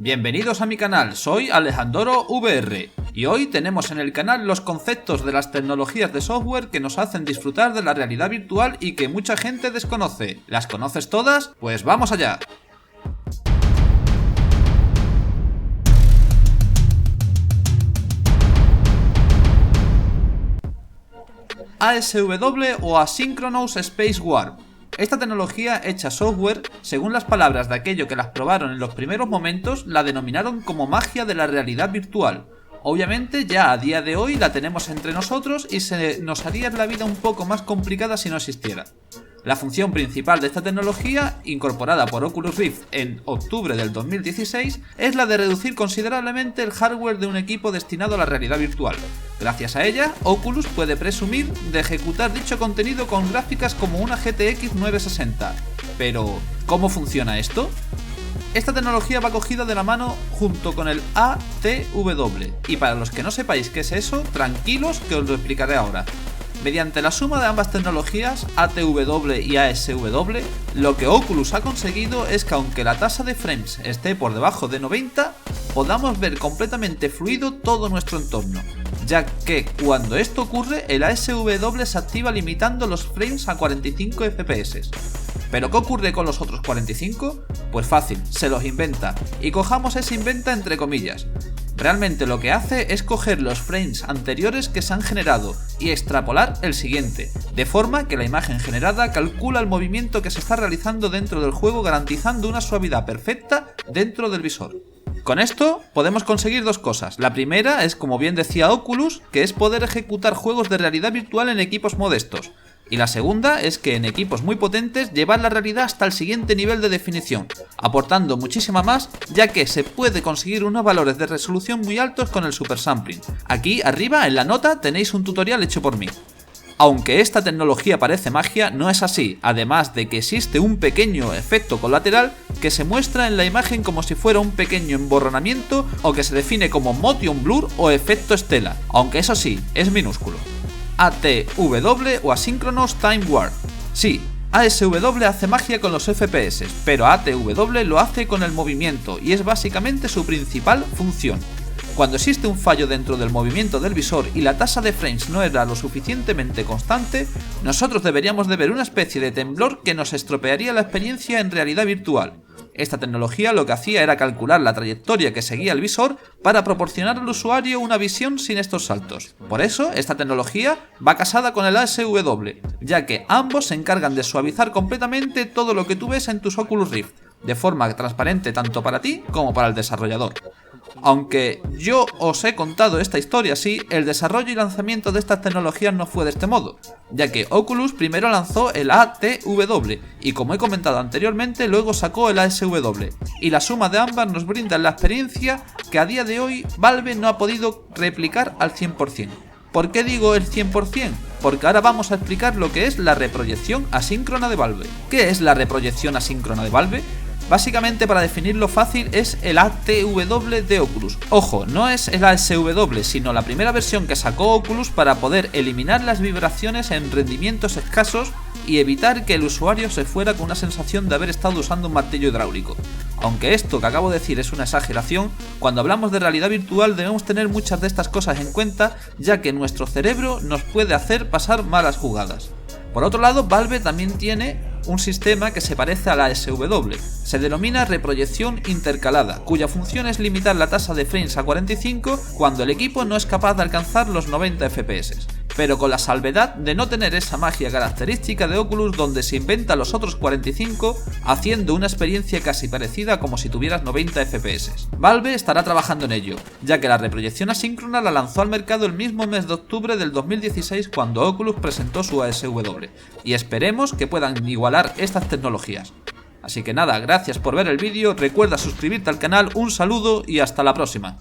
Bienvenidos a mi canal, soy Alejandro VR y hoy tenemos en el canal los conceptos de las tecnologías de software que nos hacen disfrutar de la realidad virtual y que mucha gente desconoce. ¿Las conoces todas? Pues vamos allá. ASW o Asynchronous Space Warp. Esta tecnología hecha software, según las palabras de aquellos que las probaron en los primeros momentos, la denominaron como magia de la realidad virtual. Obviamente ya a día de hoy la tenemos entre nosotros y se nos haría la vida un poco más complicada si no existiera. La función principal de esta tecnología, incorporada por Oculus Rift en octubre del 2016, es la de reducir considerablemente el hardware de un equipo destinado a la realidad virtual. Gracias a ella, Oculus puede presumir de ejecutar dicho contenido con gráficas como una GTX 960. Pero, ¿cómo funciona esto? Esta tecnología va cogida de la mano junto con el ATW, y para los que no sepáis qué es eso, tranquilos que os lo explicaré ahora. Mediante la suma de ambas tecnologías, ATW y ASW, lo que Oculus ha conseguido es que aunque la tasa de frames esté por debajo de 90, podamos ver completamente fluido todo nuestro entorno, ya que cuando esto ocurre, el ASW se activa limitando los frames a 45 FPS. ¿Pero qué ocurre con los otros 45? Pues fácil, se los inventa, y cojamos ese inventa entre comillas. Realmente lo que hace es coger los frames anteriores que se han generado y extrapolar el siguiente, de forma que la imagen generada calcula el movimiento que se está realizando dentro del juego, garantizando una suavidad perfecta dentro del visor. Con esto podemos conseguir dos cosas. La primera es, como bien decía Oculus, que es poder ejecutar juegos de realidad virtual en equipos modestos. Y la segunda es que en equipos muy potentes llevar la realidad hasta el siguiente nivel de definición, aportando muchísima más, ya que se puede conseguir unos valores de resolución muy altos con el supersampling. Aquí arriba en la nota tenéis un tutorial hecho por mí. Aunque esta tecnología parece magia, no es así, además de que existe un pequeño efecto colateral que se muestra en la imagen como si fuera un pequeño emborronamiento o que se define como motion blur o efecto estela, aunque eso sí, es minúsculo. ATW o Asynchronous Time Warp. Sí, ASW hace magia con los FPS, pero ATW lo hace con el movimiento y es básicamente su principal función. Cuando existe un fallo dentro del movimiento del visor y la tasa de frames no era lo suficientemente constante, nosotros deberíamos de ver una especie de temblor que nos estropearía la experiencia en realidad virtual. Esta tecnología lo que hacía era calcular la trayectoria que seguía el visor para proporcionar al usuario una visión sin estos saltos. Por eso, esta tecnología va casada con el ASW, ya que ambos se encargan de suavizar completamente todo lo que tú ves en tus Oculus Rift, de forma transparente tanto para ti como para el desarrollador. Aunque yo os he contado esta historia así, el desarrollo y lanzamiento de estas tecnologías no fue de este modo, ya que Oculus primero lanzó el ATW y, como he comentado anteriormente, luego sacó el ASW, y la suma de ambas nos brinda la experiencia que a día de hoy Valve no ha podido replicar al 100%. ¿Por qué digo el 100%? Porque ahora vamos a explicar lo que es la reproyección asíncrona de Valve. ¿Qué es la reproyección asíncrona de Valve? Básicamente, para definirlo fácil, es el ATW de Oculus. Ojo, no es el ASW, sino la primera versión que sacó Oculus para poder eliminar las vibraciones en rendimientos escasos y evitar que el usuario se fuera con una sensación de haber estado usando un martillo hidráulico. Aunque esto que acabo de decir es una exageración, cuando hablamos de realidad virtual debemos tener muchas de estas cosas en cuenta, ya que nuestro cerebro nos puede hacer pasar malas jugadas. Por otro lado, Valve también tiene un sistema que se parece a la ASW. Se denomina reproyección intercalada, cuya función es limitar la tasa de frames a 45 cuando el equipo no es capaz de alcanzar los 90 FPS, pero con la salvedad de no tener esa magia característica de Oculus donde se inventa los otros 45, haciendo una experiencia casi parecida como si tuvieras 90 FPS. Valve estará trabajando en ello, ya que la reproyección asíncrona la lanzó al mercado el mismo mes de octubre del 2016 cuando Oculus presentó su ASW, y esperemos que puedan igualar estas tecnologías. Así que nada, gracias por ver el vídeo, recuerda suscribirte al canal, un saludo y hasta la próxima.